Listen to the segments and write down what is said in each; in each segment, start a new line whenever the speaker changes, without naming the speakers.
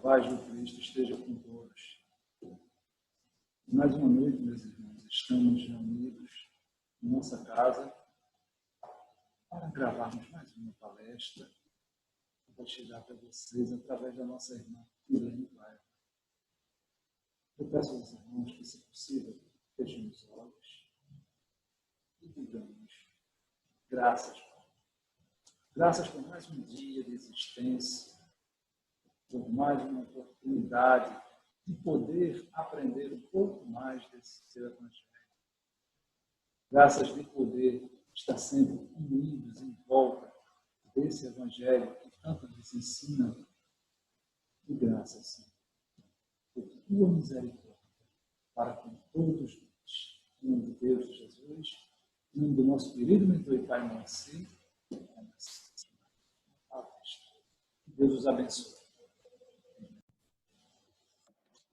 paz do Cristo esteja com todos. Mais uma noite, meus irmãos, estamos reunidos em nossa casa para gravarmos mais uma palestra que vai chegar para vocês através da nossa irmã Irene Paiva. Eu peço aos irmãos que, se possível, fechem os olhos e digamos graças, Pai. Graças por mais um dia de existência, por mais uma oportunidade de poder aprender um pouco mais desse seu Evangelho. Graças de poder estar sempre unidos em volta desse Evangelho que tanto nos ensina. E graças, Senhor, por tua misericórdia para com todos nós. Em nome de Deus, de Jesus, em nome do nosso querido mentor e Pai Moacir, que Deus os abençoe.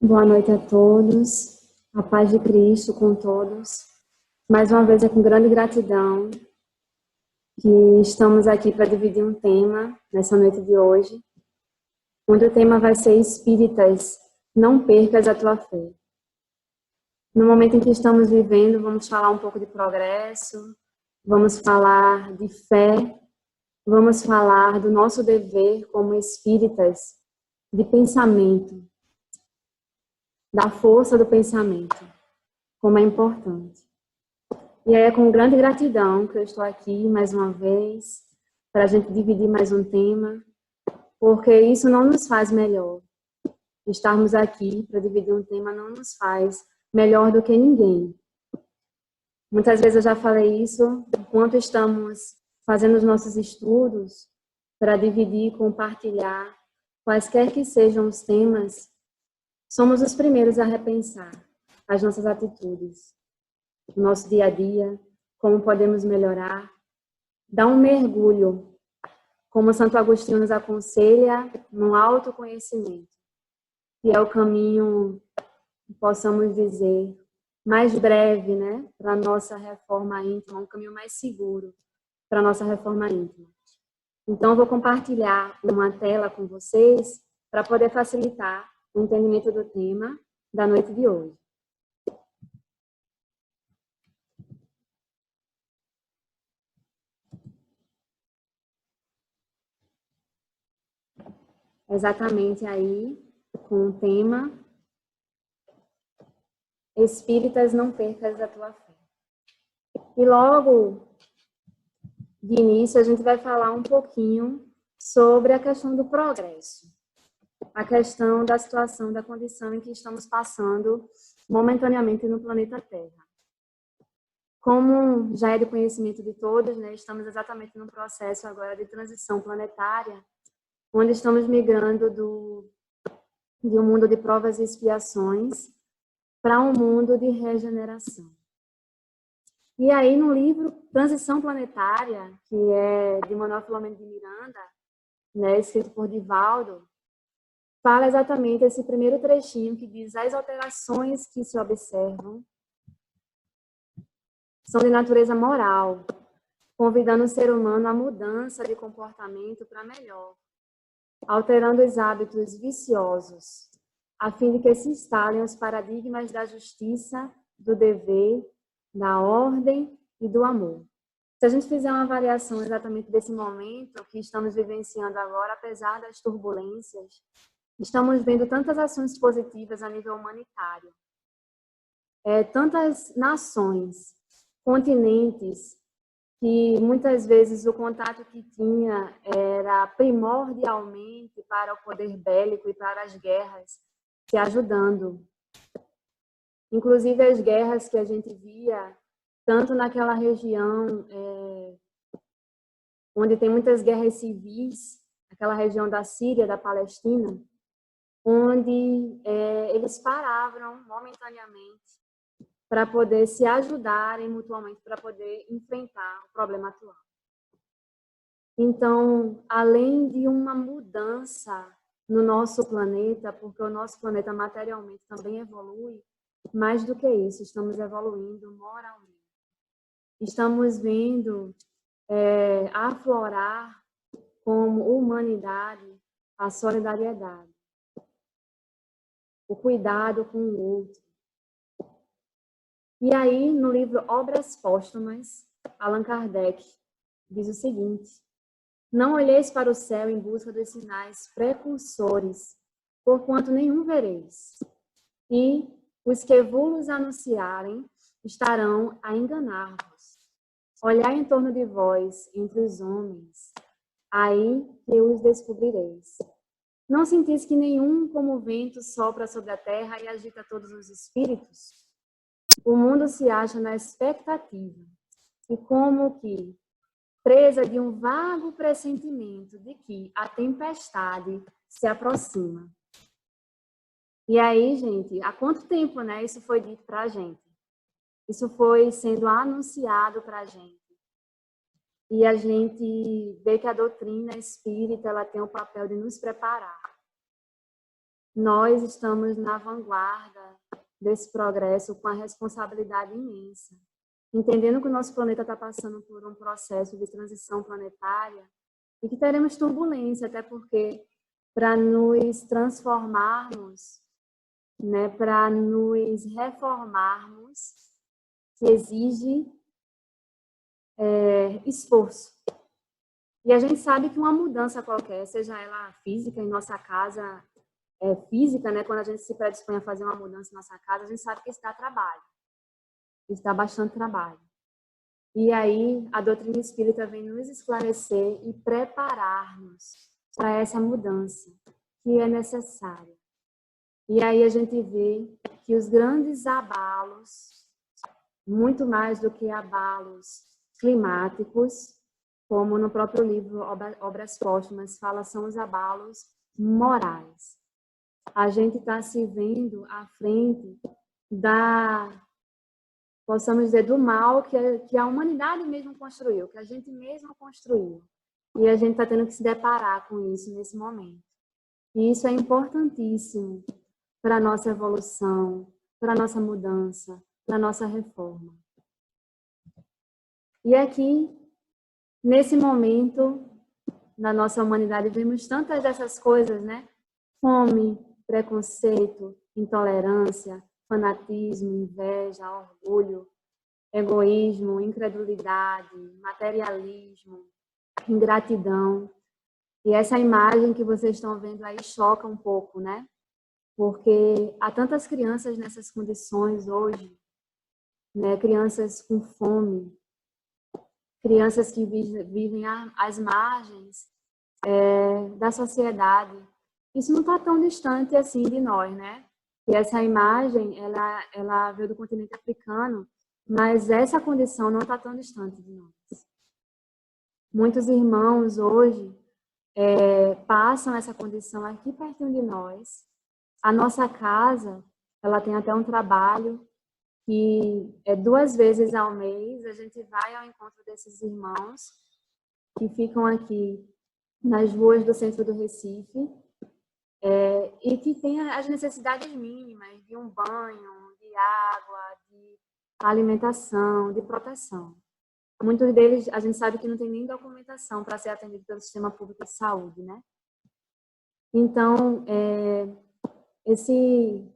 Boa noite a todos, a paz de Cristo com todos. Mais uma vez é com grande gratidão que estamos aqui para dividir um tema nessa noite de hoje, onde o tema vai ser Espíritas, não percas a tua fé. No momento em que estamos vivendo, vamos falar um pouco de progresso, vamos falar de fé, vamos falar do nosso dever como espíritas de pensamento, da força do pensamento, como é importante. E é com grande gratidão que eu estou aqui mais uma vez, para a gente dividir mais um tema, porque isso não nos faz melhor. Estarmos aqui para dividir um tema não nos faz melhor do que ninguém. Muitas vezes eu já falei isso, enquanto estamos fazendo os nossos estudos, para dividir, compartilhar, quaisquer que sejam os temas, somos os primeiros a repensar as nossas atitudes, o nosso dia a dia, como podemos melhorar, dar um mergulho, como Santo Agostinho nos aconselha, no autoconhecimento, que é o caminho, possamos dizer, mais breve, né, para a nossa reforma íntima, um caminho mais seguro para a nossa reforma íntima. Então, eu vou compartilhar uma tela com vocês para poder facilitar o entendimento do tema da noite de hoje. Exatamente aí, com o tema Espíritas, não percas a tua fé. E logo de início, a gente vai falar um pouquinho sobre a questão do progresso. A questão da situação, da condição em que estamos passando momentaneamente no planeta Terra. Como já é de conhecimento de todos, né, estamos exatamente no processo agora de transição planetária, onde estamos migrando de um mundo de provas e expiações para um mundo de regeneração. E aí, no livro Transição Planetária, que é de Manuel Filomeno de Miranda, né, escrito por Divaldo, fala exatamente esse primeiro trechinho que diz: as alterações que se observam são de natureza moral, convidando o ser humano à mudança de comportamento para melhor, alterando os hábitos viciosos, a fim de que se instalem os paradigmas da justiça, do dever, da ordem e do amor. Se a gente fizer uma avaliação exatamente desse momento que estamos vivenciando agora, apesar das turbulências, estamos vendo tantas ações positivas a nível humanitário. Tantas nações, continentes, que muitas vezes o contato que tinha era primordialmente para o poder bélico e para as guerras, se ajudando. Inclusive as guerras que a gente via, tanto naquela região onde tem muitas guerras civis, aquela região da Síria, da Palestina, onde eles paravam momentaneamente para poder se ajudarem mutuamente, para poder enfrentar o problema atual. Então, além de uma mudança no nosso planeta, porque o nosso planeta materialmente também evolui, mais do que isso, estamos evoluindo moralmente. Estamos vendo aflorar como humanidade a solidariedade. o cuidado com o outro. E aí, no livro Obras Póstumas, Allan Kardec diz o seguinte: não olheis para o céu em busca dos sinais precursores, porquanto nenhum vereis. E os que vos anunciarem estarão a enganar-vos. Olhai em torno de vós, entre os homens, aí que os descobrireis. Não sentis que nenhum como o vento sopra sobre a terra e agita todos os espíritos? O mundo se acha na expectativa e como que presa de um vago pressentimento de que a tempestade se aproxima. E aí, gente, há quanto tempo, né, isso foi dito para a gente? Isso foi sendo anunciado para a gente. E a gente vê que a doutrina espírita ela tem o papel de nos preparar. Nós estamos na vanguarda desse progresso com a responsabilidade imensa. Entendendo que o nosso planeta está passando por um processo de transição planetária e que teremos turbulência, até porque para nos transformarmos, né, para nos reformarmos, que exige esforço. E a gente sabe que uma mudança qualquer, seja ela física em nossa casa, física, né, quando a gente se predispõe a fazer uma mudança em nossa casa, a gente sabe que isso dá trabalho. Isso dá bastante trabalho. E aí a doutrina espírita vem nos esclarecer e preparar-nos para essa mudança que é necessária. E aí a gente vê que os grandes abalos, muito mais do que abalos climáticos, como no próprio livro Obras Póstumas fala, são os abalos morais. A gente está se vendo à frente possamos dizer, do mal que a humanidade mesmo construiu, que a gente mesmo construiu. E a gente está tendo que se deparar com isso nesse momento. E isso é importantíssimo para a nossa evolução, para a nossa mudança, para a nossa reforma. E aqui, nesse momento, na nossa humanidade, vemos tantas dessas coisas, né? Fome, preconceito, intolerância, fanatismo, inveja, orgulho, egoísmo, incredulidade, materialismo, ingratidão. E essa imagem que vocês estão vendo aí choca um pouco, né? Porque há tantas crianças nessas condições hoje, né? Crianças com fome, crianças que vivem às margens da sociedade. Isso não está tão distante assim de nós, né? E essa imagem, ela veio do continente africano, mas essa condição não está tão distante de nós. Muitos irmãos hoje passam essa condição aqui pertinho de nós. A nossa casa, ela tem até um trabalho que 2 vezes ao mês a gente vai ao encontro desses irmãos que ficam aqui nas ruas do centro do Recife, e que tem as necessidades mínimas de um banho, de água, de alimentação, de proteção. Muitos deles, a gente sabe que não tem nem documentação para ser atendido pelo Sistema Público de Saúde, né? Então, esse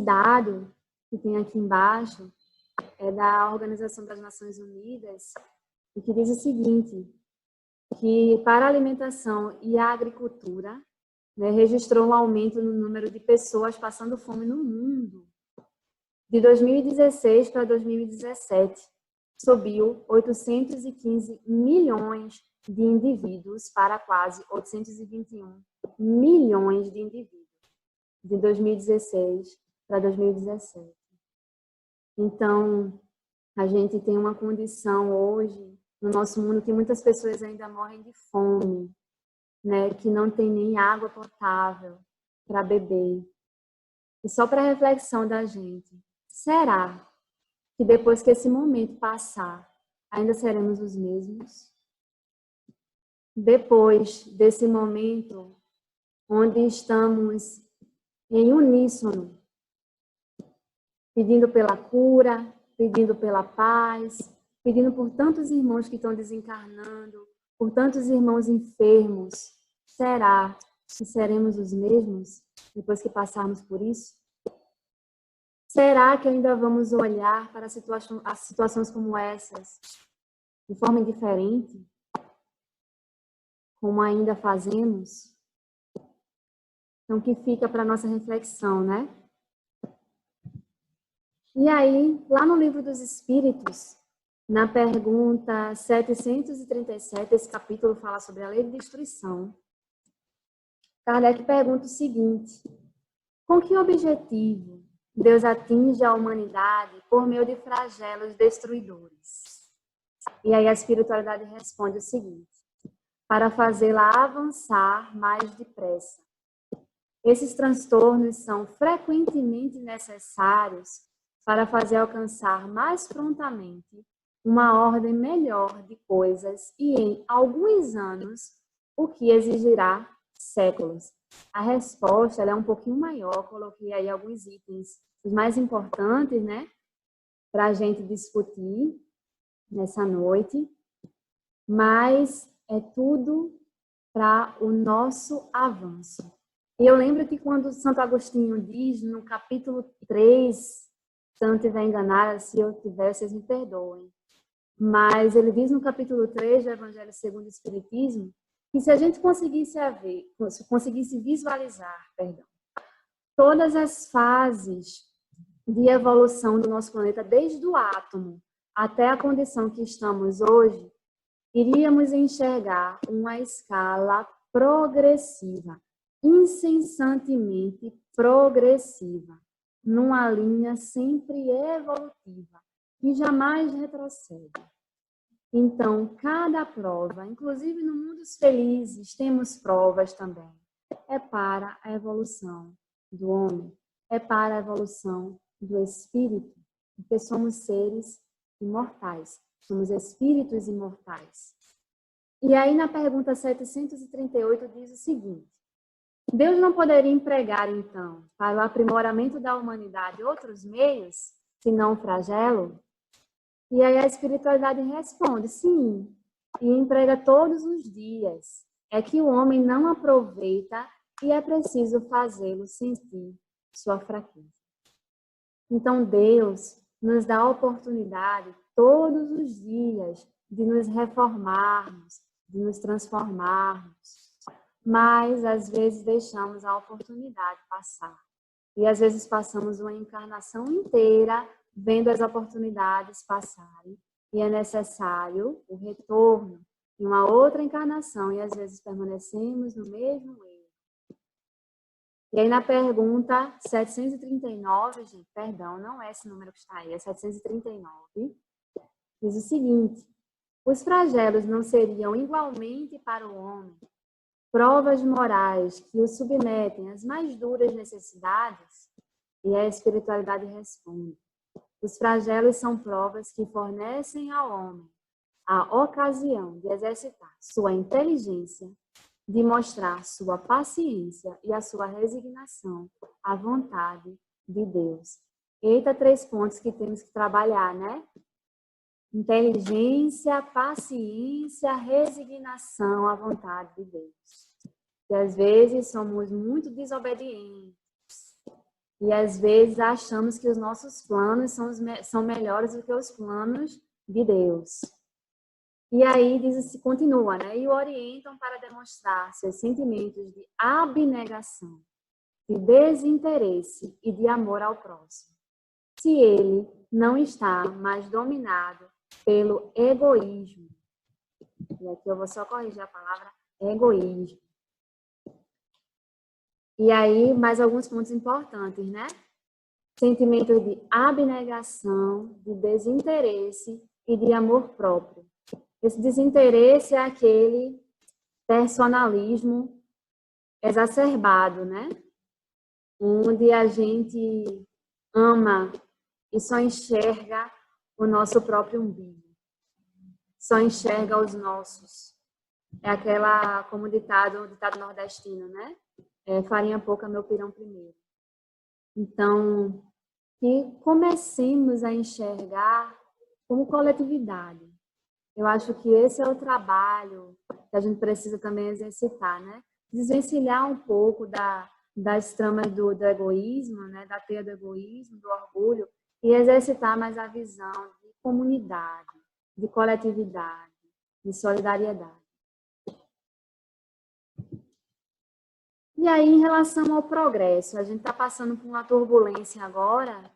dado que tem aqui embaixo é da Organização das Nações Unidas, e que diz o seguinte, que para a alimentação e a agricultura, né, registrou um aumento no número de pessoas passando fome no mundo. De 2016 para 2017, subiu 815 milhões de indivíduos para quase 821 milhões de indivíduos, de 2016 para 2017. Então, a gente tem uma condição hoje, no nosso mundo, que muitas pessoas ainda morrem de fome, né, que não tem nem água potável para beber. E só para reflexão da gente, será que depois que esse momento passar, ainda seremos os mesmos? Depois desse momento, onde estamos em uníssono, pedindo pela cura, pedindo pela paz, pedindo por tantos irmãos que estão desencarnando, por tantos irmãos enfermos, será e seremos os mesmos depois que passarmos por isso? Será que ainda vamos olhar para as situações como essas de forma indiferente, como ainda fazemos? Então, que fica para a nossa reflexão, né? E aí, lá no Livro dos Espíritos, na pergunta 737, esse capítulo fala sobre a lei de destruição. Kardec pergunta o seguinte: com que objetivo Deus atinge a humanidade por meio de flagelos destruidores? E aí a espiritualidade responde o seguinte: para fazê-la avançar mais depressa. Esses transtornos são frequentemente necessários para fazer alcançar mais prontamente uma ordem melhor de coisas e em alguns anos, o que exigirá séculos. A resposta ela é um pouquinho maior, coloquei aí alguns itens, os mais importantes, né, para a gente discutir nessa noite, mas é tudo para o nosso avanço. E eu lembro que quando Santo Agostinho diz, no capítulo 3, se eu não estiver enganada, se eu tiver, vocês me perdoem, mas ele diz no capítulo 3 do Evangelho segundo o Espiritismo, que se a gente conseguisse visualizar, todas as fases de evolução do nosso planeta, desde o átomo até a condição que estamos hoje, iríamos enxergar uma escala progressiva, incessantemente progressiva, numa linha sempre evolutiva, que jamais retrocede. Então, cada prova, inclusive no mundo dos felizes, temos provas também, é para a evolução do homem, é para a evolução do espírito, porque somos seres imortais, somos espíritos imortais. E aí, na pergunta 738, diz o seguinte: Deus não poderia empregar, então, para o aprimoramento da humanidade outros meios, senão o flagelo? E aí a espiritualidade responde, sim, e emprega todos os dias. É que o homem não aproveita e é preciso fazê-lo sentir sua fraqueza. Então Deus nos dá a oportunidade todos os dias de nos reformarmos, de nos transformarmos. Mas às vezes deixamos a oportunidade passar. E às vezes passamos uma encarnação inteira vendo as oportunidades passarem, e é necessário o retorno em uma outra encarnação, e às vezes permanecemos no mesmo erro. E aí na pergunta 739, gente, perdão, não é esse número que está aí, é 739, diz o seguinte: os flagelos não seriam igualmente para o homem provas morais que o submetem às mais duras necessidades? E a espiritualidade responde: os flagelos são provas que fornecem ao homem a ocasião de exercitar sua inteligência, de mostrar sua paciência e a sua resignação à vontade de Deus. Eita, 3 pontos que temos que trabalhar, né? Inteligência, paciência, resignação à vontade de Deus. E às vezes somos muito desobedientes. E às vezes achamos que os nossos planos são melhores do que os planos de Deus. E aí continua, né? E o orientam para demonstrar seus sentimentos de abnegação, de desinteresse e de amor ao próximo. Se ele não está mais dominado pelo egoísmo. E aqui eu vou só corrigir a palavra egoísmo. E aí, mais alguns pontos importantes, né? Sentimentos de abnegação, de desinteresse e de amor próprio. Esse desinteresse é aquele personalismo exacerbado, né? Onde a gente ama e só enxerga o nosso próprio umbigo. Só enxerga os nossos. É aquela, como o ditado nordestino, né? Farinha pouca, meu pirão primeiro. Então, que comecemos a enxergar como coletividade. Eu acho que esse é o trabalho que a gente precisa também exercitar, né? desvencilhar um pouco das tramas do egoísmo, né, da teia do egoísmo, do orgulho, e exercitar mais a visão de comunidade, de coletividade, de solidariedade. E aí, em relação ao progresso, a gente está passando por uma turbulência agora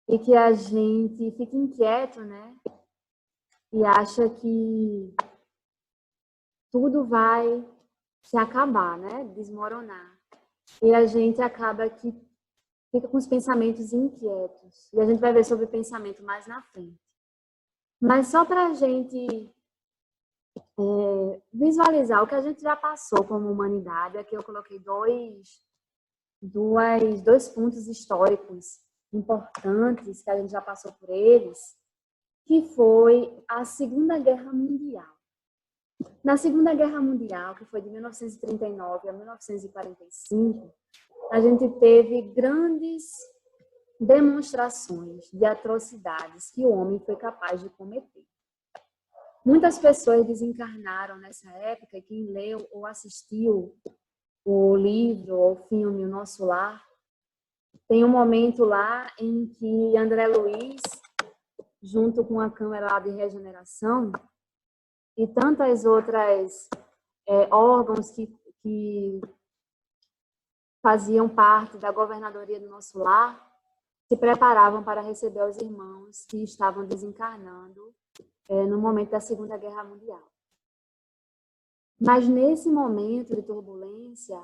e que a gente fica inquieto, né? E acha que tudo vai se acabar, né? Desmoronar. E a gente acaba que fica com os pensamentos inquietos. E a gente vai ver sobre o pensamento mais na frente. Mas só para a gente visualizar o que a gente já passou como humanidade, aqui eu coloquei dois pontos históricos importantes que a gente já passou por eles, que foi a Segunda Guerra Mundial. Na Segunda Guerra Mundial, que foi de 1939 a 1945, a gente teve grandes demonstrações de atrocidades que o homem foi capaz de cometer. Muitas pessoas desencarnaram nessa época, e quem leu ou assistiu o livro ou o filme O Nosso Lar, tem um momento lá em que André Luiz, junto com a Câmara de Regeneração e tantas outras órgãos que faziam parte da governadoria do Nosso Lar, se preparavam para receber os irmãos que estavam desencarnando no momento da Segunda Guerra Mundial. Mas nesse momento de turbulência,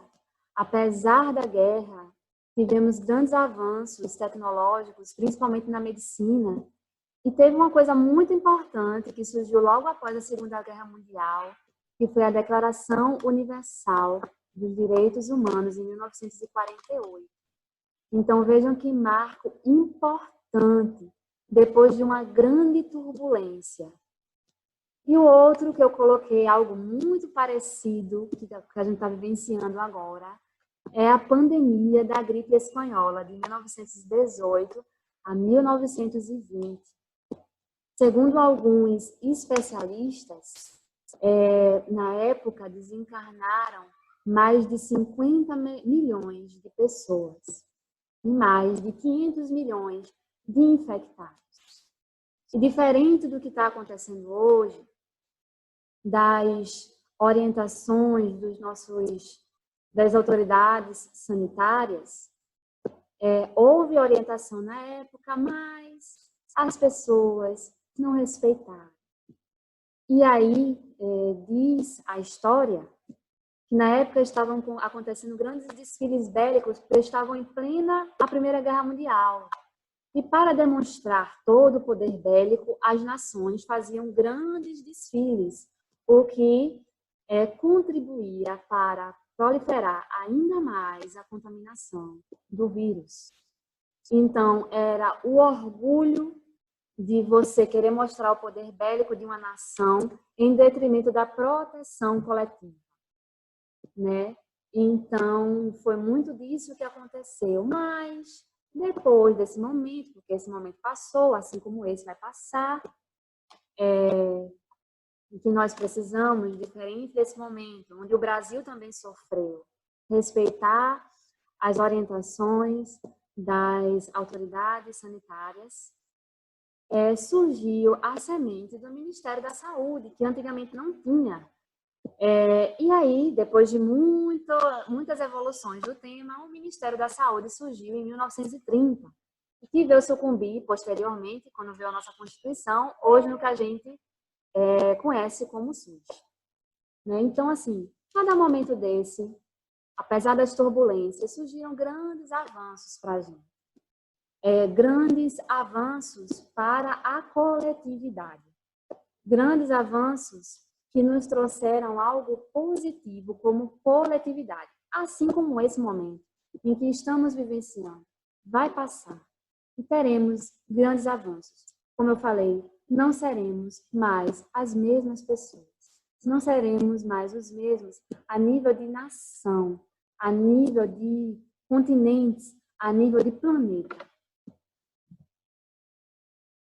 apesar da guerra, tivemos grandes avanços tecnológicos, principalmente na medicina, e teve uma coisa muito importante que surgiu logo após a Segunda Guerra Mundial, que foi a Declaração Universal dos Direitos Humanos, em 1948. Então, vejam que marco importante, depois de uma grande turbulência. E o outro que eu coloquei, algo muito parecido, que a gente está vivenciando agora, é a pandemia da gripe espanhola, de 1918 a 1920. Segundo alguns especialistas, na época desencarnaram mais de 50 milhões de pessoas e mais de 500 milhões de infectados. E diferente do que está acontecendo hoje, das orientações das autoridades sanitárias, houve orientação na época, mas as pessoas não respeitaram. E aí, diz a história, que na época estavam acontecendo grandes desfiles bélicos, porque estavam em plena a Primeira Guerra Mundial. E para demonstrar todo o poder bélico, as nações faziam grandes desfiles, o que contribuía para proliferar ainda mais a contaminação do vírus. Então, era o orgulho de você querer mostrar o poder bélico de uma nação em detrimento da proteção coletiva, né? Então, foi muito disso que aconteceu. Mas, depois desse momento, porque esse momento passou, assim como esse vai passar, o que nós precisamos, diferente desse momento, onde o Brasil também sofreu, respeitar as orientações das autoridades sanitárias, surgiu a semente do Ministério da Saúde, que antigamente não tinha. E aí, depois de muitas evoluções do tema, o Ministério da Saúde surgiu em 1930, que veio sucumbir posteriormente, quando veio a nossa Constituição, hoje no que a gente conhece como SUS. Né? Então, assim, cada momento desse, apesar das turbulências, surgiram grandes avanços para a gente. Grandes avanços para a coletividade. Grandes avanços que nos trouxeram algo positivo como coletividade. Assim como esse momento em que estamos vivenciando vai passar e teremos grandes avanços. Como eu falei, não seremos mais as mesmas pessoas. Não seremos mais os mesmos a nível de nação, a nível de continentes, a nível de planeta.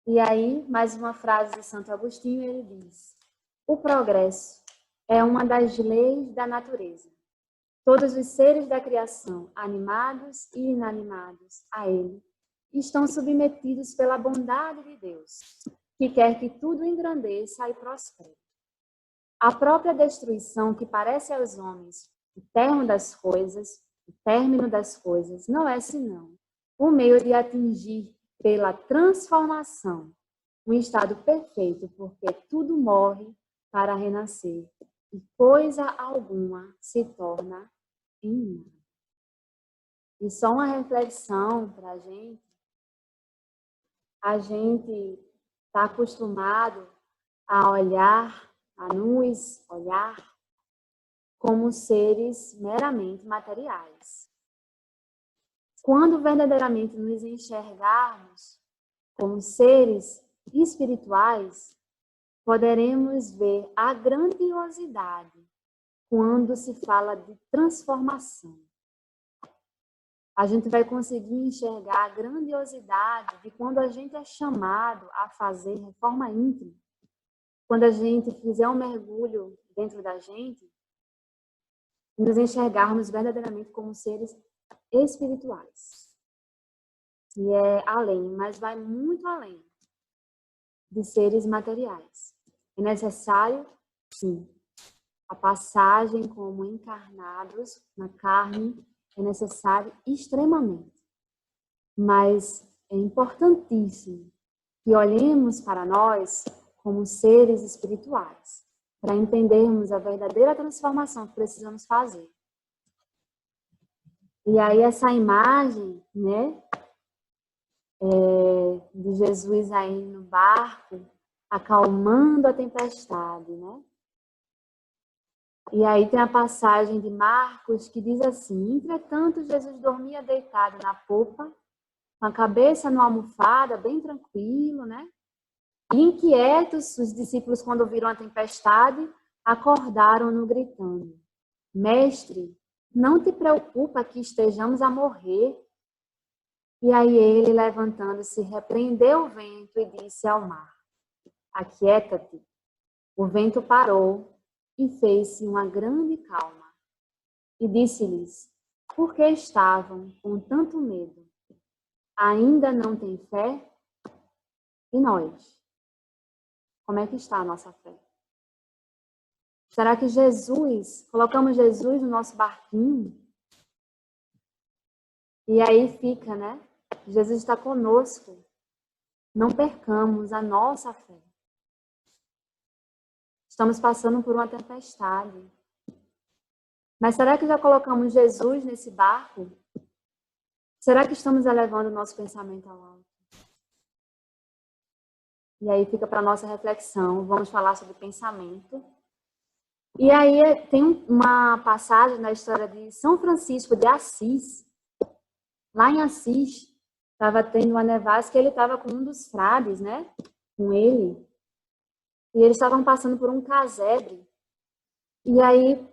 E aí, mais uma frase de Santo Agostinho, ele diz: o progresso é uma das leis da natureza. Todos os seres da criação, animados e inanimados a ele, estão submetidos pela bondade de Deus, que quer que tudo engrandeça e prospere. A própria destruição que parece aos homens o término das coisas, não é senão o meio de atingir pela transformação um estado perfeito, porque tudo morre para renascer e coisa alguma se torna em nada. E só uma reflexão para a gente está acostumado a olhar, a nos olhar como seres meramente materiais. Quando verdadeiramente nos enxergarmos como seres espirituais, poderemos ver a grandiosidade quando se fala de transformação. A gente vai conseguir enxergar a grandiosidade de quando a gente é chamado a fazer reforma íntima. Quando a gente fizer um mergulho dentro da gente, nos enxergarmos verdadeiramente como seres espirituais. E é além, mas vai muito além de seres materiais. É necessário, sim, a passagem como encarnados na carne é necessário extremamente. Mas é importantíssimo que olhemos para nós como seres espirituais, para entendermos a verdadeira transformação que precisamos fazer. E aí essa imagem, né, de Jesus aí no barco, acalmando a tempestade, né? E aí tem a passagem de Marcos que diz assim: entretanto, Jesus dormia deitado na popa, com a cabeça numa almofada, bem tranquilo, né? E inquietos, os discípulos, quando viram a tempestade, acordaram-no gritando: Mestre, não te preocupa que estejamos a morrer? E aí ele, levantando-se, repreendeu o vento e disse ao mar: Aquieta-te. O vento parou e fez-se uma grande calma. E disse-lhes: Por que estavam com tanto medo? Ainda não têm fé? E nós? Como é que está a nossa fé? Será que colocamos Jesus no nosso barquinho? E aí fica, né? Jesus está conosco. Não percamos a nossa fé. Estamos passando por uma tempestade. Mas será que já colocamos Jesus nesse barco? Será que estamos elevando o nosso pensamento ao alto? E aí fica para a nossa reflexão. Vamos falar sobre pensamento. E aí tem uma passagem na história de São Francisco de Assis. Lá em Assis, estava tendo uma nevasca e ele estava com um dos frades, né? Com ele. E eles estavam passando por um casebre. E aí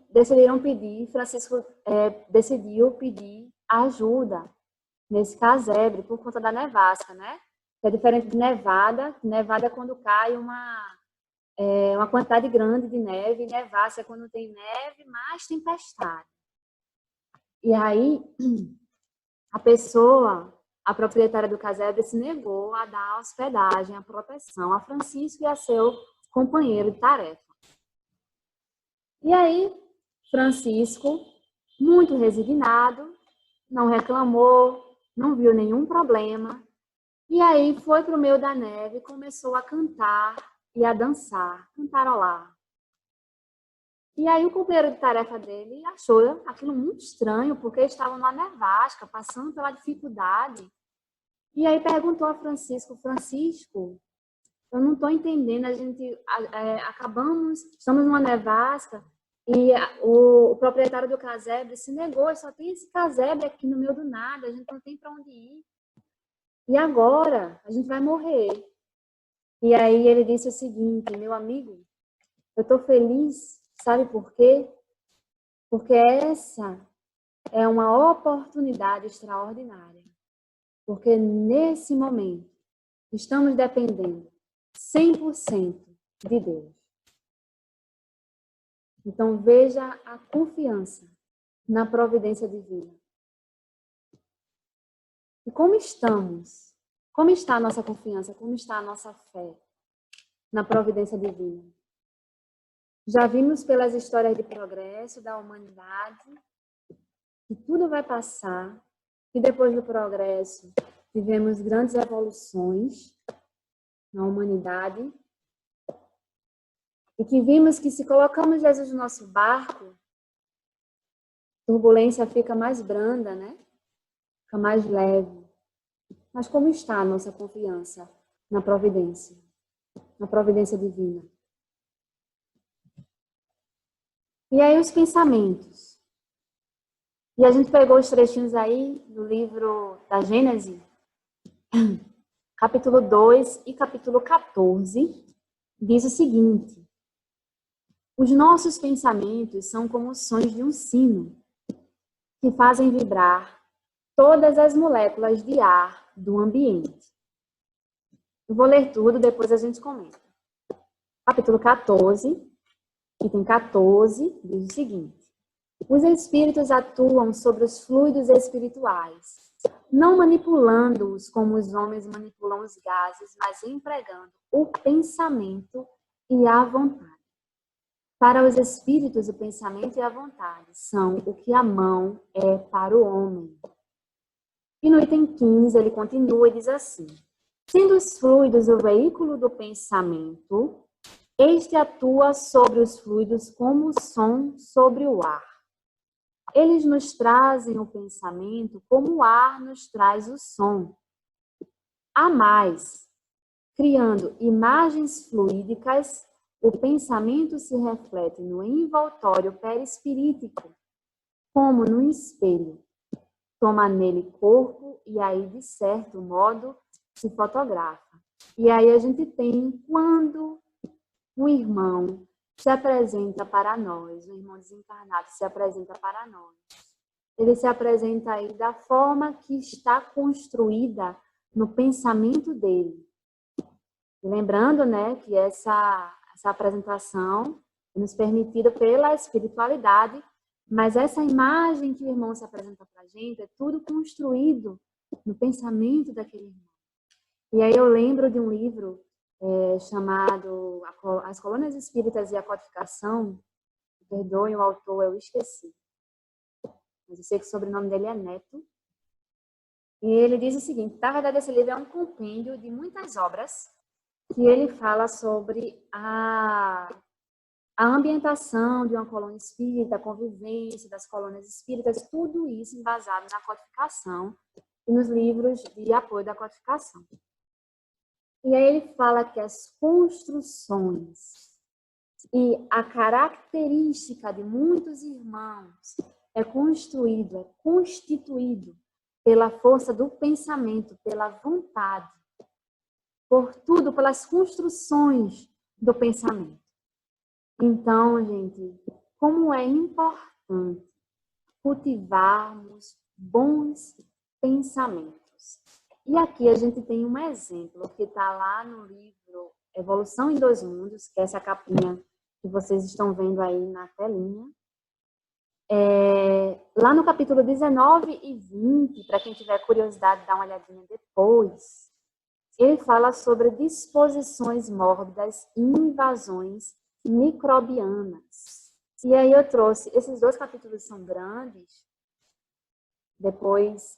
Francisco decidiu pedir ajuda nesse casebre por conta da nevasca, né? É diferente de nevada. Nevada é quando cai uma quantidade grande de neve. Nevasca é quando tem neve, mais tempestade. E aí a proprietária do casebre, se negou a dar a hospedagem, a proteção a Francisco e a seu companheiro de tarefa. E aí, Francisco, muito resignado, não reclamou, não viu nenhum problema. E aí foi para o meio da neve e começou a cantar e a dançar, cantarolar. E aí o companheiro de tarefa dele achou aquilo muito estranho, porque estavam numa nevasca, passando pela dificuldade. E aí perguntou a Francisco: Francisco, eu não estou entendendo, a gente estamos numa nevasca e o proprietário do casebre se negou, só tem esse casebre aqui no meio do nada, a gente não tem para onde ir. E agora? A gente vai morrer. E aí ele disse o seguinte: meu amigo, eu estou feliz, sabe por quê? Porque essa é uma oportunidade extraordinária. Porque nesse momento estamos dependendo 100% de Deus. Então, veja a confiança na providência divina. E como estamos? Como está a nossa confiança? Como está a nossa fé na providência divina? Já vimos pelas histórias de progresso da humanidade que tudo vai passar, e depois do progresso tivemos grandes evoluções na humanidade, e que vimos que se colocamos Jesus no nosso barco, a turbulência fica mais branda, né? Fica mais leve. Mas como está a nossa confiança na providência divina? E aí os pensamentos. E a gente pegou os trechinhos aí do livro da Gênesis, capítulo 2 e capítulo 14, diz o seguinte: os nossos pensamentos são como sons de um sino, que fazem vibrar todas as moléculas de ar do ambiente. Eu vou ler tudo, depois a gente comenta. Capítulo 14, item 14, diz o seguinte: os espíritos atuam sobre os fluidos espirituais, não manipulando-os como os homens manipulam os gases, mas empregando o pensamento e a vontade. Para os espíritos, o pensamento e a vontade são o que a mão é para o homem. E no item 15, ele continua e diz assim: sendo os fluidos o veículo do pensamento, este atua sobre os fluidos como o som sobre o ar. Eles nos trazem o pensamento como o ar nos traz o som. A mais, criando imagens fluídicas, o pensamento se reflete no envoltório perispirítico, como no espelho. Toma nele corpo e aí, de certo modo, se fotografa. E aí a gente tem quando um irmão se apresenta para nós, um irmão desencarnado se apresenta para nós. Ele se apresenta aí da forma que está construída no pensamento dele. Lembrando, né, que essa apresentação é nos permitida pela espiritualidade, mas essa imagem que o irmão se apresenta para a gente é tudo construído no pensamento daquele irmão. E aí eu lembro de um livro chamado As Colônias Espíritas e a Codificação. Perdoem o autor, eu esqueci. Mas eu sei que o sobrenome dele é Neto. E ele diz o seguinte: na verdade, esse livro é um compêndio de muitas obras que ele fala sobre a ambientação de uma colônia espírita, a convivência das colônias espíritas, tudo isso embasado na codificação e nos livros de apoio da codificação. E aí ele fala que as construções e a característica de muitos irmãos é constituído pela força do pensamento, pela vontade, por tudo, pelas construções do pensamento. Então, gente, como é importante cultivarmos bons pensamentos. E aqui a gente tem um exemplo que está lá no livro Evolução em Dois Mundos, que é essa capinha que vocês estão vendo aí na telinha. Lá no capítulo 19 e 20, para quem tiver curiosidade, dá uma olhadinha depois, ele fala sobre disposições mórbidas e invasões microbianas. E aí eu trouxe, esses dois capítulos são grandes, depois,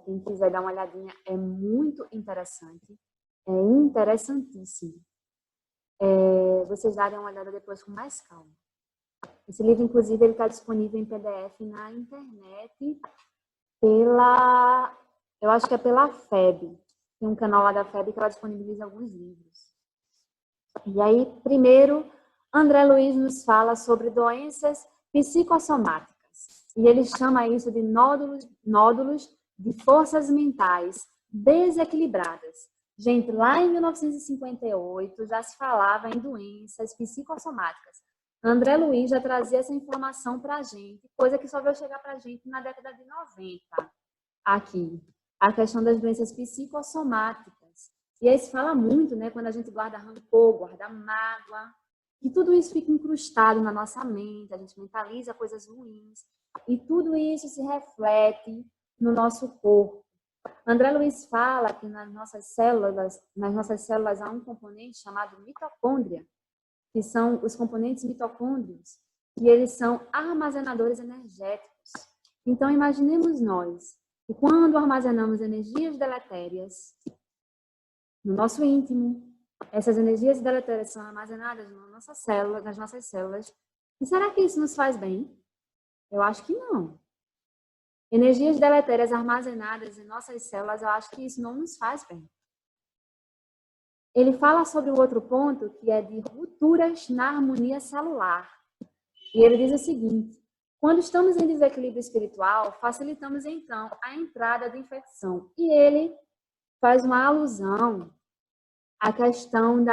quem quiser dar uma olhadinha, é muito interessante, é interessantíssimo. Vocês darem uma olhada depois com mais calma. Esse livro, inclusive, ele está disponível em PDF na internet eu acho que é pela FEB. Tem um canal lá da FEB que ela disponibiliza alguns livros. E aí, primeiro, André Luiz nos fala sobre doenças psicossomáticas. E ele chama isso de nódulos de forças mentais desequilibradas. Gente, lá em 1958 já se falava em doenças psicossomáticas. André Luiz já trazia essa informação para a gente, coisa que só veio chegar para a gente na década de 90, aqui. A questão das doenças psicossomáticas. E aí se fala muito, né, quando a gente guarda rancor, guarda mágoa. que tudo isso fica incrustado na nossa mente, a gente mentaliza coisas ruins, e tudo isso se reflete no nosso corpo. André Luiz fala que nas nossas células há um componente chamado mitocôndria, que são os componentes mitocôndrios, e eles são armazenadores energéticos. Então, imaginemos nós que quando armazenamos energias deletérias no nosso íntimo, essas energias deletérias são armazenadas nas nossas células. E será que isso nos faz bem? Eu acho que não. Energias deletérias armazenadas em nossas células, eu acho que isso não nos faz bem. Ele fala sobre o outro ponto, que é de rupturas na harmonia celular. E ele diz o seguinte: quando estamos em desequilíbrio espiritual, facilitamos então a entrada de infecção. E ele faz uma alusão à questão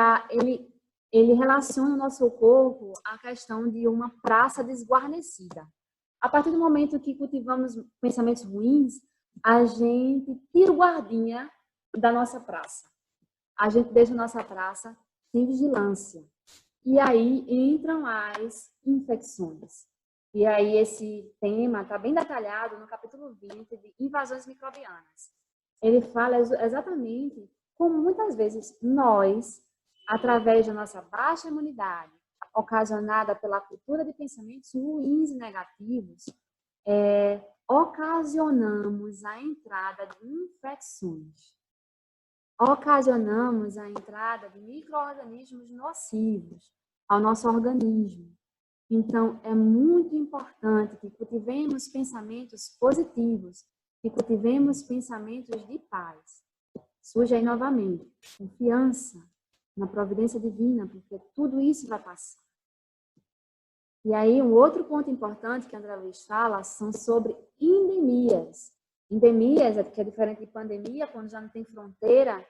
ele relaciona o nosso corpo à questão de uma praça desguarnecida. A partir do momento que cultivamos pensamentos ruins, a gente tira o guardinha da nossa praça. A gente deixa a nossa praça sem vigilância. E aí entram as infecções. E aí esse tema está bem detalhado no capítulo 20 de invasões microbianas. Ele fala exatamente como muitas vezes nós, através da nossa baixa imunidade, ocasionada pela cultura de pensamentos ruins e negativos, ocasionamos a entrada de infecções. Ocasionamos a entrada de micro-organismos nocivos ao nosso organismo. Então, é muito importante que cultivemos pensamentos positivos, que cultivemos pensamentos de paz. Surge aí novamente confiança na providência divina, porque tudo isso vai passar. E aí, um outro ponto importante que André Luiz fala são sobre endemias. Endemias, que é diferente de pandemia, quando já não tem fronteira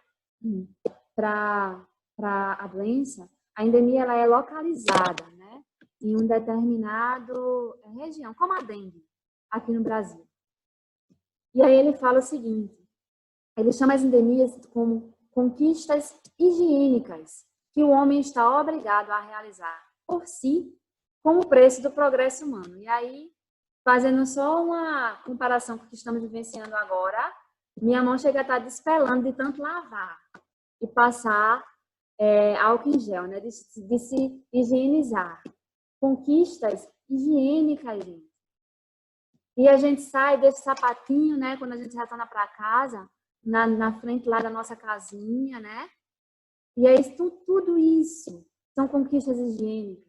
para a doença. A endemia ela é localizada, né, em um determinado região, como a dengue, aqui no Brasil. E aí ele fala o seguinte, ele chama as endemias como conquistas higiênicas que o homem está obrigado a realizar por si, com o preço do progresso humano. E aí, fazendo só uma comparação com o que estamos vivenciando agora, minha mão chega a estar despelando de tanto lavar e passar álcool em gel, né? de se higienizar. Conquistas higiênicas, gente. E a gente sai desse sapatinho, né? Quando a gente retorna para casa, na frente lá da nossa casinha, né? E aí, tudo isso são conquistas higiênicas.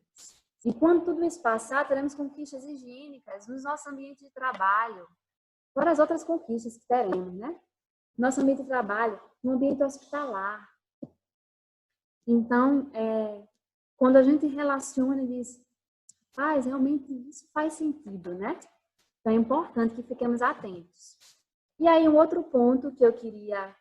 E quando tudo isso passar, teremos conquistas higiênicas no nosso ambiente de trabalho, fora as outras conquistas que teremos, né? Nosso ambiente de trabalho, no ambiente hospitalar. Então, quando a gente relaciona e diz, realmente isso faz sentido, né? Então, é importante que fiquemos atentos. E aí, um outro ponto que eu queria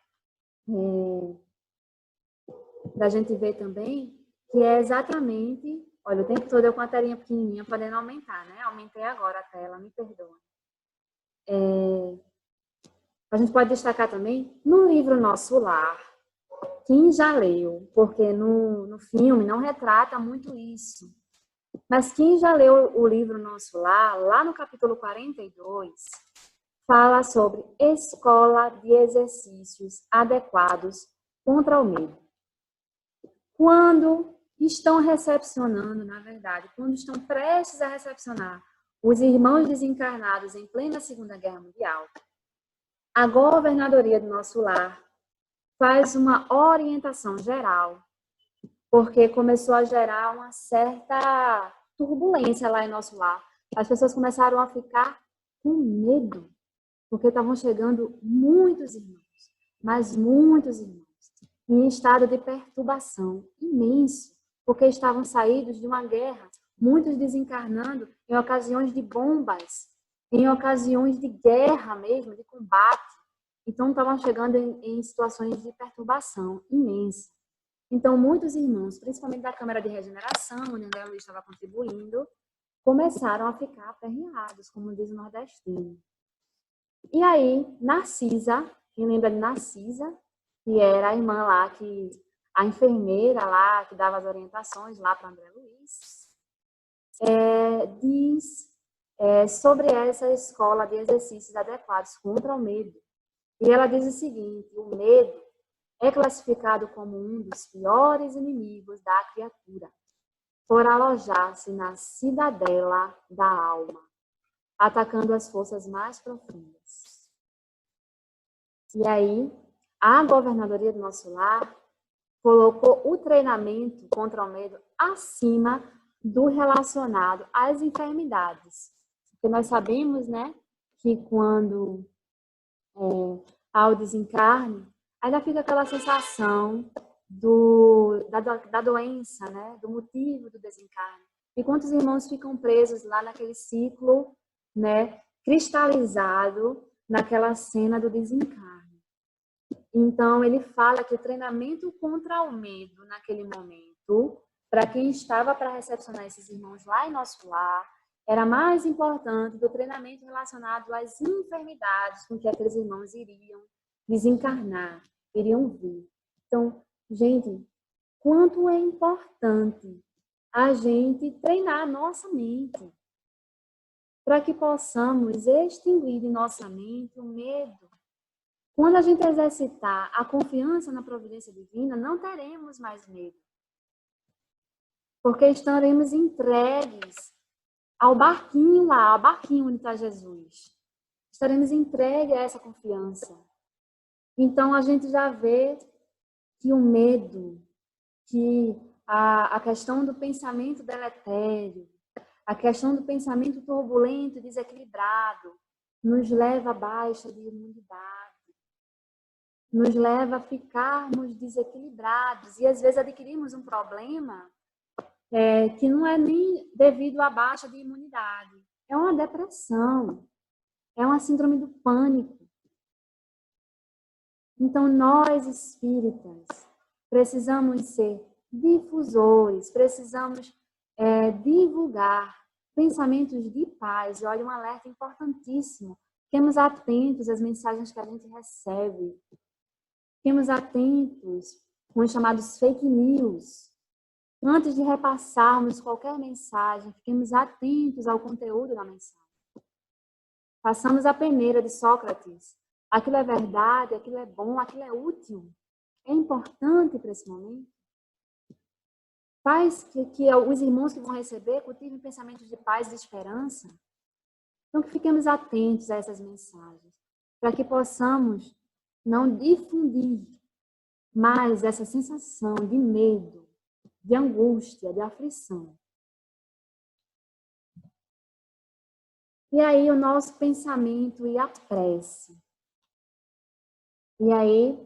para a gente ver também, que é exatamente... Olha, o tempo todo eu com a telinha pequenininha podendo aumentar, né? Aumentei agora a tela, me perdoa. A gente pode destacar também no livro Nosso Lar, quem já leu, porque no filme não retrata muito isso, mas quem já leu o livro Nosso Lar, lá no capítulo 42, fala sobre escola de exercícios adequados contra o medo. Quando estão recepcionando, na verdade, quando estão prestes a recepcionar os irmãos desencarnados em plena Segunda Guerra Mundial, a governadoria do Nosso Lar faz uma orientação geral, porque começou a gerar uma certa turbulência lá em Nosso Lar. As pessoas começaram a ficar com medo, porque estavam chegando muitos irmãos, mas muitos irmãos, em estado de perturbação imenso, porque estavam saídos de uma guerra, muitos desencarnando em ocasiões de bombas, em ocasiões de guerra mesmo, de combate. Então, estavam chegando em situações de perturbação imensa. Então, muitos irmãos, principalmente da Câmara de Regeneração, onde André Luiz estava contribuindo, começaram a ficar aperreados, como diz o nordestino. E aí, Narcisa, quem lembra de Narcisa, que era a irmã lá que a enfermeira lá, que dava as orientações lá para André Luiz, diz sobre essa escola de exercícios adequados contra o medo. E ela diz o seguinte: o medo é classificado como um dos piores inimigos da criatura, por alojar-se na cidadela da alma, atacando as forças mais profundas. E aí, a governadoria do nosso lar colocou o treinamento contra o medo acima do relacionado às enfermidades. Porque nós sabemos, né, que quando há o desencarne, ainda fica aquela sensação da doença, né, do motivo do desencarne. E quantos irmãos ficam presos lá naquele ciclo, né, cristalizado naquela cena do desencarne. Então, ele fala que o treinamento contra o medo naquele momento, para quem estava para recepcionar esses irmãos lá em nosso lar, era mais importante do treinamento relacionado às enfermidades com que aqueles irmãos iriam desencarnar, iriam vir. Então, gente, quanto é importante a gente treinar a nossa mente para que possamos extinguir de nossa mente o medo. Quando a gente exercitar a confiança na providência divina, não teremos mais medo. Porque estaremos entregues ao barquinho lá, ao barquinho onde está Jesus. Estaremos entregues a essa confiança. Então, a gente já vê que o medo, que a questão do pensamento deletério, a questão do pensamento turbulento e desequilibrado, nos leva a baixa de imunidade. Nos leva a ficarmos desequilibrados e às vezes adquirimos um problema que não é nem devido à baixa de imunidade, é uma depressão, é uma síndrome do pânico. Então nós espíritas precisamos ser difusores, precisamos divulgar pensamentos de paz. E olha, um alerta importantíssimo, fiquemos atentos às mensagens que a gente recebe. Fiquemos atentos com os chamados fake news. Antes de repassarmos qualquer mensagem, fiquemos atentos ao conteúdo da mensagem. Façamos a peneira de Sócrates. Aquilo é verdade, aquilo é bom, aquilo é útil. É importante para esse momento. Faz que os irmãos que vão receber cultivem pensamentos de paz e de esperança. Então, que fiquemos atentos a essas mensagens, para que possamos não difundir mais essa sensação de medo, de angústia, de aflição. E aí o nosso pensamento e a prece. E aí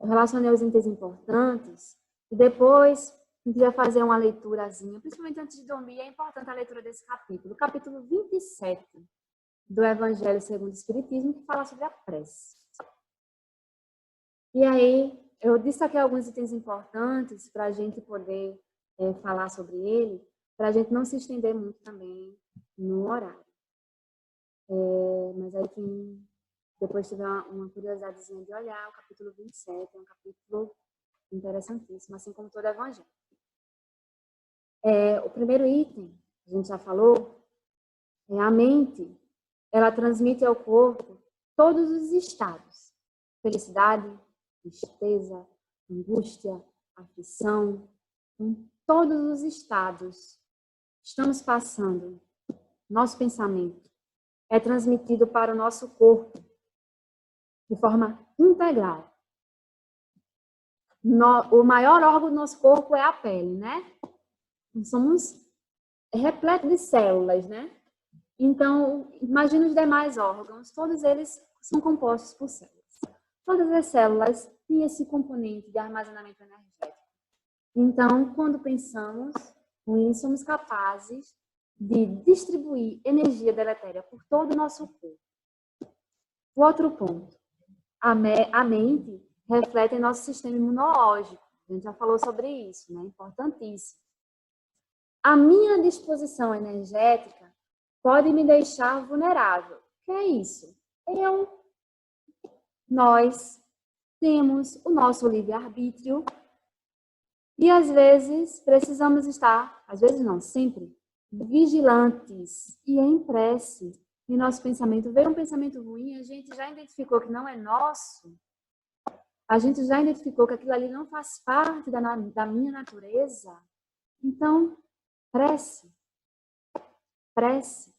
eu relacionei os itens importantes e depois a gente vai fazer uma leiturazinha, principalmente antes de dormir, é importante a leitura desse capítulo, capítulo 27 do Evangelho segundo o Espiritismo, que fala sobre a prece. E aí, eu disse aqui alguns itens importantes para a gente poder falar sobre ele, para a gente não se estender muito também no horário. Mas aí quem depois tiver uma curiosidadezinha de olhar, o capítulo 27 é um capítulo interessantíssimo, assim como todo o Evangelho. O primeiro item, a gente já falou, é a mente. Ela transmite ao corpo todos os estados: felicidade, tristeza, angústia, aflição. Todos os estados estamos passando. Nosso pensamento é transmitido para o nosso corpo de forma integral. O maior órgão do nosso corpo é a pele, né? Nós somos repletos de células, né? Então, imagine os demais órgãos, todos eles são compostos por células. Todas as células têm esse componente de armazenamento energético. Então, quando pensamos com isso, somos capazes de distribuir energia deletéria por todo o nosso corpo. O outro ponto, a mente reflete em nosso sistema imunológico. A gente já falou sobre isso, né? Importantíssimo. A minha disposição energética pode me deixar vulnerável. O que é isso? Nós temos o nosso livre-arbítrio E às vezes precisamos estar, às vezes não, sempre, vigilantes e em prece. E nosso pensamento, veio um pensamento ruim, a gente já identificou que não é nosso, a gente já identificou que aquilo ali não faz parte da minha natureza. Então, prece. Prece.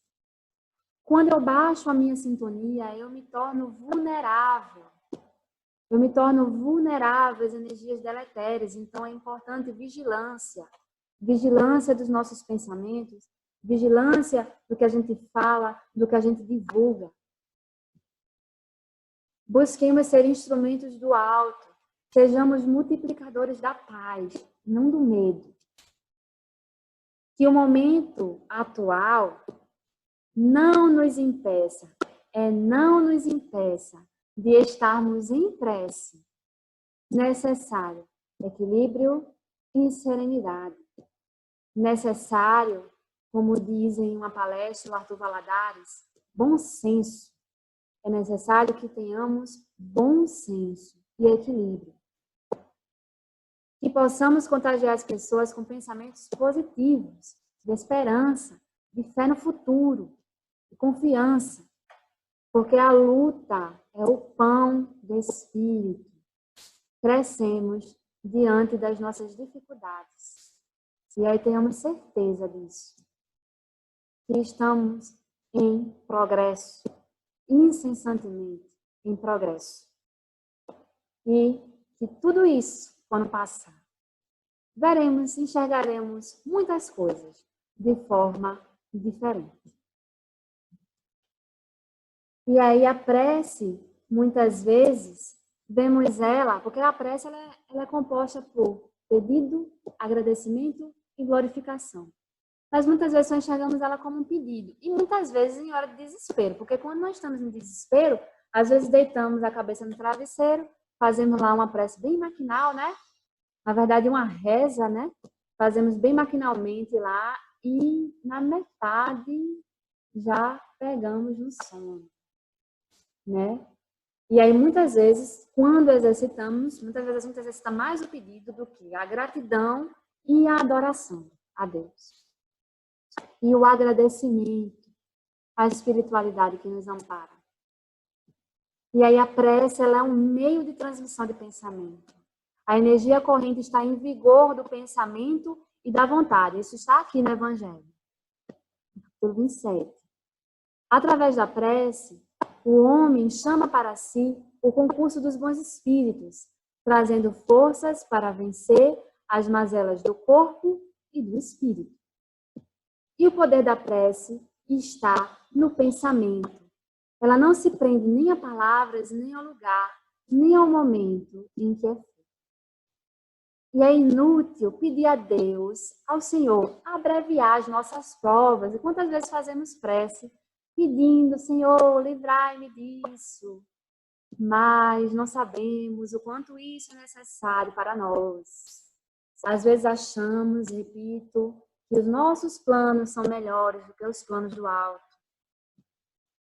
Quando eu baixo a minha sintonia, eu me torno vulnerável. Eu me torno vulnerável às energias deletérias. Então, é importante vigilância. Vigilância dos nossos pensamentos, vigilância do que a gente fala, do que a gente divulga. Busquemos ser instrumentos do alto. Sejamos multiplicadores da paz, não do medo. Que o momento atual não nos impeça de estarmos em prece. Necessário equilíbrio e serenidade. Necessário, como diz em uma palestra o Arthur Valadares, bom senso. É necessário que tenhamos bom senso e equilíbrio. Que possamos contagiar as pessoas com pensamentos positivos, de esperança, de fé no futuro, de confiança. Porque a luta é o pão do espírito. Crescemos diante das nossas dificuldades. E aí tenhamos certeza disso. Que estamos em progresso. Incessantemente em progresso. E que tudo isso, quando passar, enxergaremos muitas coisas de forma diferente. E aí a prece, muitas vezes, vemos ela, porque a prece ela é composta por pedido, agradecimento e glorificação. Mas muitas vezes só enxergamos ela como um pedido. E muitas vezes em hora de desespero. Porque quando nós estamos em desespero, às vezes deitamos a cabeça no travesseiro, fazemos lá uma prece bem maquinal, né? Na verdade, uma reza, né? Fazemos bem maquinalmente lá e na metade já pegamos no sono, né? E aí, muitas vezes, quando exercitamos, muitas vezes a gente exercita mais o pedido do que a gratidão e a adoração a Deus. E o agradecimento à espiritualidade que nos ampara. E aí a prece ela é um meio de transmissão de pensamento. A energia corrente está em vigor do pensamento e da vontade. Isso está aqui no Evangelho. Capítulo 27. Através da prece, o homem chama para si o concurso dos bons espíritos, trazendo forças para vencer as mazelas do corpo e do espírito. E o poder da prece está no pensamento. Ela não se prende nem a palavras, nem ao lugar, nem ao momento em que é feita. E é inútil pedir a Deus, ao Senhor, abreviar as nossas provas. E quantas vezes fazemos prece pedindo, Senhor, livrai-me disso. Mas não sabemos o quanto isso é necessário para nós. Às vezes achamos, repito, que os nossos planos são melhores do que os planos do alto.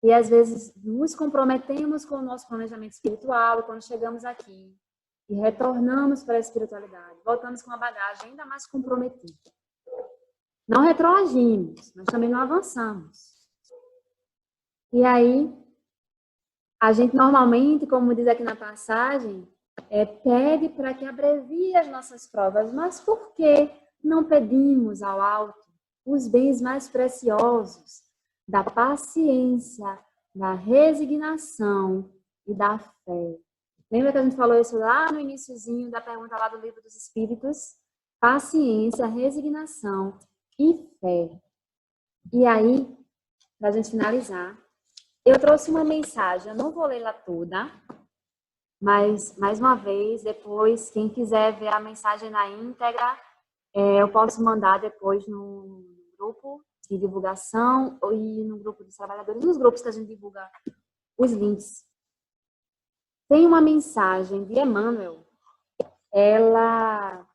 E às vezes nos comprometemos com o nosso planejamento espiritual e quando chegamos aqui e retornamos para a espiritualidade, voltamos com uma bagagem ainda mais comprometida. Não retroagimos, mas também não avançamos. E aí, a gente normalmente, como diz aqui na passagem, pede para que abrevie as nossas provas. Mas por que não pedimos ao alto os bens mais preciosos da paciência, da resignação e da fé? Lembra que a gente falou isso lá no iniciozinho da pergunta lá do Livro dos Espíritos? Paciência, resignação e fé. E aí, para a gente finalizar, eu trouxe uma mensagem, eu não vou lê-la toda, mas, mais uma vez, depois, quem quiser ver a mensagem na íntegra, eu posso mandar depois no grupo de divulgação e no grupo dos trabalhadores, nos grupos que a gente divulga os links. Tem uma mensagem de Emmanuel, ela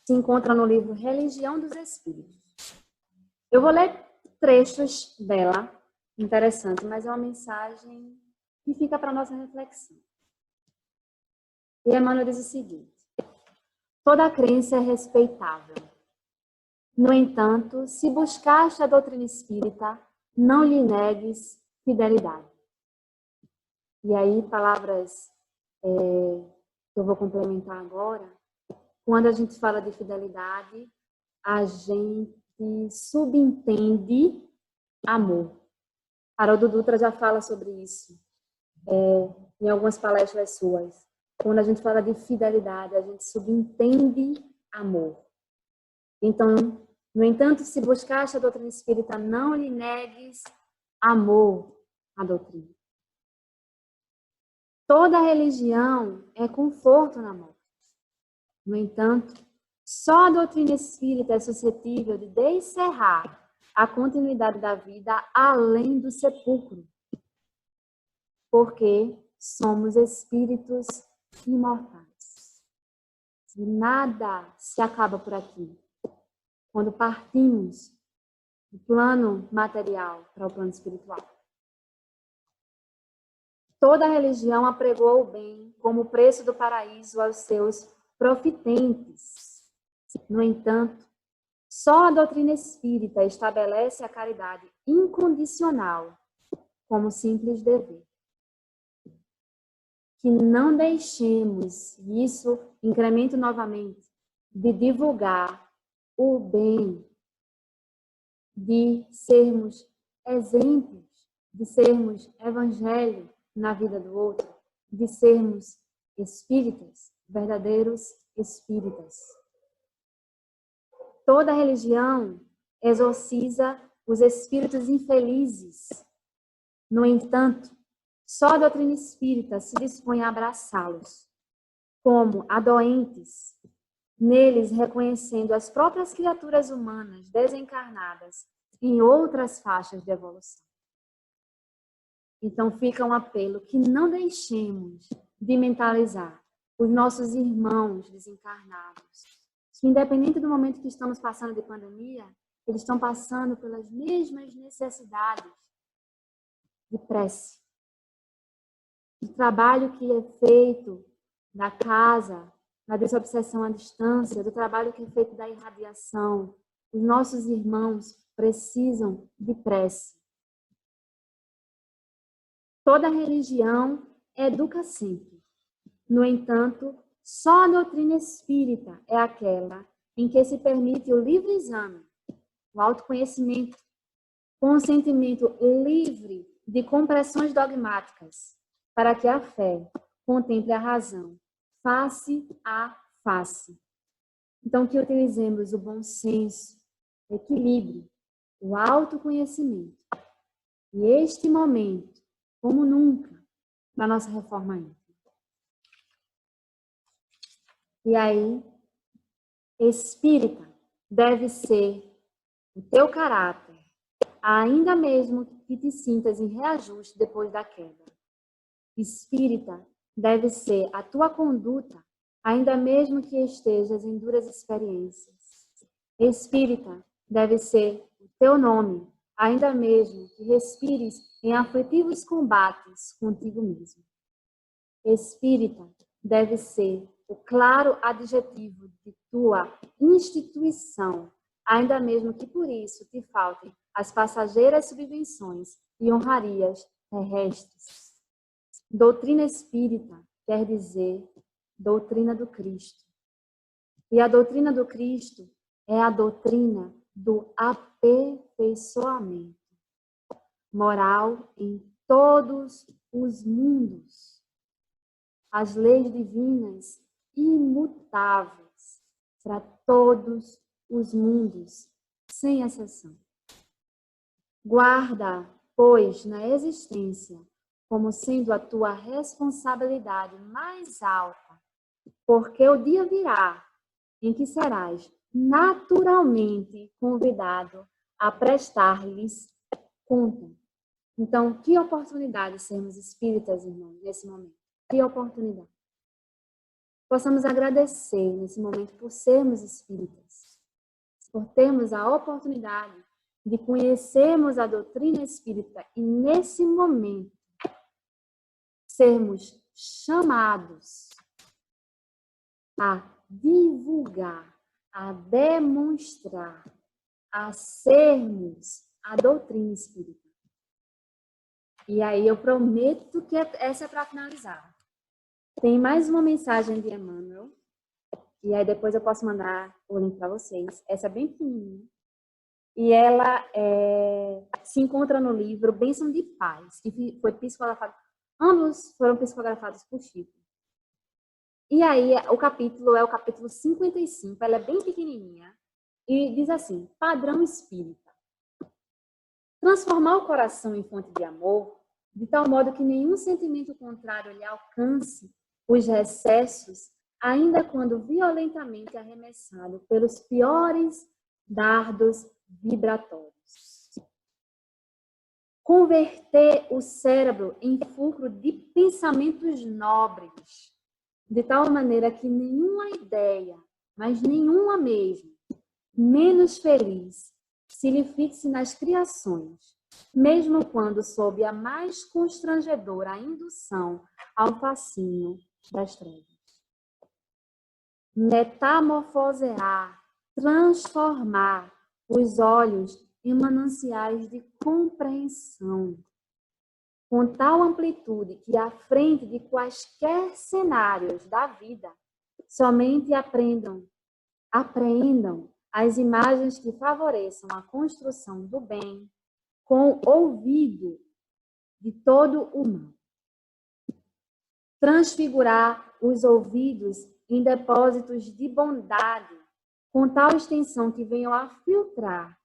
se encontra no livro Religião dos Espíritos. Eu vou ler trechos dela, interessante, mas é uma mensagem que fica para a nossa reflexão. E Emmanuel diz o seguinte: Toda crença é respeitável. No entanto, se buscaste a doutrina espírita, não lhe negues fidelidade. E aí, palavras que eu vou complementar agora. Quando a gente fala de fidelidade, a gente subentende amor. Haroldo Dutra já fala sobre isso em algumas palestras suas. Quando a gente fala de fidelidade, a gente subentende amor. Então, no entanto, se buscaste a doutrina espírita, não lhe negues amor à doutrina. Toda religião é conforto na morte. No entanto, só a doutrina espírita é suscetível de descerrar a continuidade da vida além do sepulcro. Porque somos espíritos imortais. E nada se acaba por aqui. Quando partimos do plano material para o plano espiritual. Toda religião apregou o bem como preço do paraíso aos seus profitentes. No entanto, só a doutrina espírita estabelece a caridade incondicional como simples dever. Que não deixemos, e isso incremento novamente, de divulgar o bem, de sermos exemplos, de sermos evangelho na vida do outro, de sermos espíritas, verdadeiros espíritas. Toda religião exorciza os espíritos infelizes. No entanto, só a doutrina espírita se dispõe a abraçá-los, como a doentes, neles reconhecendo as próprias criaturas humanas desencarnadas em outras faixas de evolução. Então fica um apelo que não deixemos de mentalizar os nossos irmãos desencarnados, que independente do momento que estamos passando de pandemia, eles estão passando pelas mesmas necessidades de prece, do trabalho que é feito da casa, da desobsessão à distância, do trabalho que é feito da irradiação. Os nossos irmãos precisam de prece. Toda religião educa sempre. No entanto, só a doutrina espírita é aquela em que se permite o livre exame, o autoconhecimento, com um sentimento livre de compressões dogmáticas, para que a fé contemple a razão, face a face. Então, que utilizemos o bom senso, o equilíbrio, o autoconhecimento. E este momento, como nunca, na nossa reforma íntima. E aí, espírita deve ser o teu caráter, ainda mesmo que te sintas em reajuste depois da queda. Espírita deve ser a tua conduta, ainda mesmo que estejas em duras experiências. Espírita deve ser o teu nome, ainda mesmo que respires em aflitivos combates contigo mesmo. Espírita deve ser o claro adjetivo de tua instituição, ainda mesmo que por isso te faltem as passageiras subvenções e honrarias terrestres. Doutrina espírita quer dizer doutrina do Cristo. E a doutrina do Cristo é a doutrina do aperfeiçoamento moral em todos os mundos. As leis divinas imutáveis para todos os mundos, sem exceção. Guarda, pois, na existência, como sendo a tua responsabilidade mais alta, porque o dia virá em que serás naturalmente convidado a prestar-lhes conta. Então, que oportunidade sermos espíritas, irmãos, nesse momento. Que oportunidade. Possamos agradecer nesse momento por sermos espíritas, por termos a oportunidade de conhecermos a doutrina espírita e, nesse momento, sermos chamados a divulgar, a demonstrar, a sermos a doutrina espírita. E aí eu prometo que essa é para finalizar. Tem mais uma mensagem de Emmanuel, e aí depois eu posso mandar o link para vocês. Essa é bem pequenininha. E ela se encontra no livro Bênção de Paz, que foi psicografado. Ambos foram psicografados por Chico. E aí o capítulo é o capítulo 55, ela é bem pequenininha, e diz assim: padrão espírita. Transformar o coração em fonte de amor, de tal modo que nenhum sentimento contrário lhe alcance os excessos, ainda quando violentamente arremessado pelos piores dardos vibratórios. Converter o cérebro em fulcro de pensamentos nobres, de tal maneira que nenhuma ideia, mas nenhuma mesmo, menos feliz, se lhe fixe nas criações, mesmo quando sob a mais constrangedora indução ao fascínio das trevas. Metamorfosear, transformar os olhos em mananciais de compreensão, com tal amplitude que, à frente de quaisquer cenários da vida, somente apreendam as imagens que favoreçam a construção do bem, com o ouvido de todo o mal. Transfigurar os ouvidos em depósitos de bondade, com tal extensão que venham a filtrar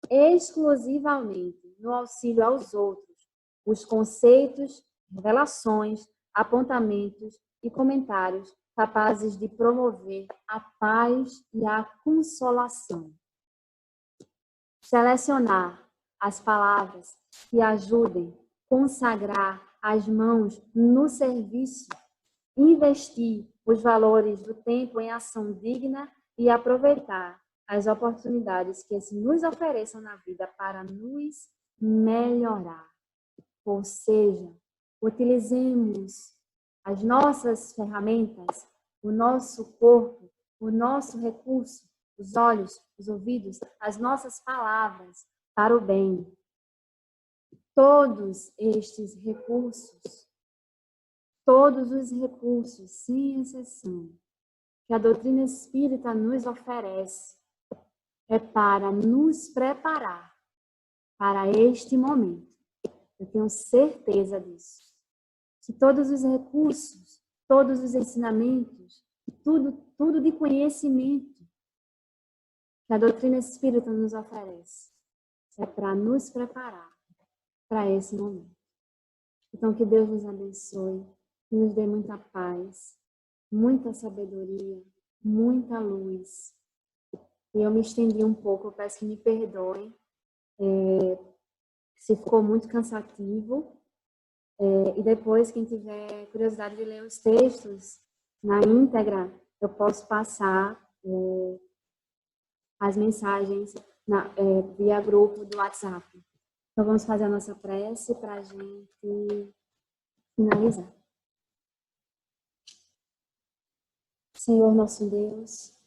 exclusivamente no auxílio aos outros os conceitos, revelações, apontamentos e comentários capazes de promover a paz e a consolação. Selecionar as palavras que ajudem a consagrar as mãos no serviço, investir os valores do tempo em ação digna e aproveitar as oportunidades que se nos ofereçam na vida para nos melhorar. Ou seja, utilizemos as nossas ferramentas, o nosso corpo, o nosso recurso, os olhos, os ouvidos, as nossas palavras para o bem. Todos estes recursos, todos os recursos, sem exceção, que a doutrina espírita nos oferece, é para nos preparar para este momento. Eu tenho certeza disso. Que todos os recursos, todos os ensinamentos, tudo de conhecimento que a doutrina espírita nos oferece, é para nos preparar para esse momento. Então, que Deus nos abençoe, que nos dê muita paz, muita sabedoria, muita luz. E eu me estendi um pouco, eu peço que me perdoem se ficou muito cansativo. E depois, quem tiver curiosidade de ler os textos na íntegra, eu posso passar as mensagens via grupo do WhatsApp. Então, vamos fazer a nossa prece para a gente finalizar. Senhor nosso Deus,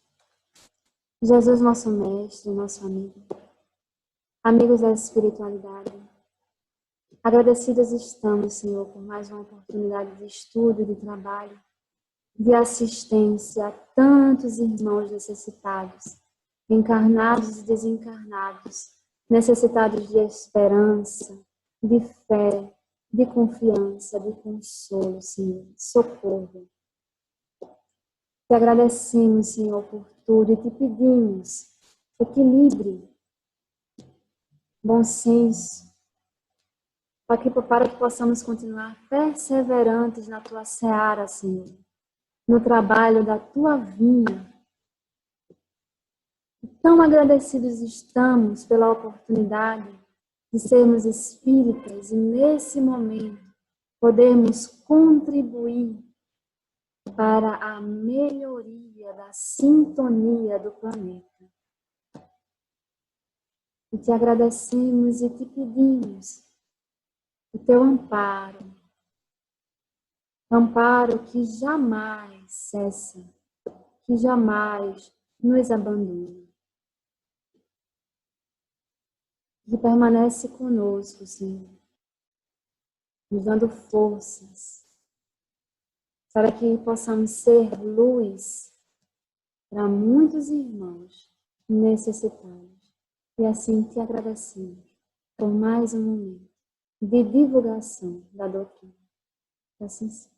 Jesus nosso Mestre, nosso amigo, amigos da espiritualidade, agradecidos estamos, Senhor, por mais uma oportunidade de estudo, de trabalho, de assistência a tantos irmãos necessitados, encarnados e desencarnados, necessitados de esperança, de fé, de confiança, de consolo, Senhor, socorro. Te agradecemos, Senhor, por tudo e te pedimos equilíbrio, bom senso, para que possamos continuar perseverantes na Tua seara, Senhor, no trabalho da Tua vinha. Tão agradecidos estamos pela oportunidade de sermos espíritas e, nesse momento, podermos contribuir para a melhoria da sintonia do planeta. E te agradecemos e te pedimos o teu amparo que jamais cessa, que jamais nos abandona, que permanece conosco, Senhor, nos dando forças para que possamos ser luz para muitos irmãos necessitados. E assim te agradecemos por mais um momento de divulgação da doutrina. Assim seja.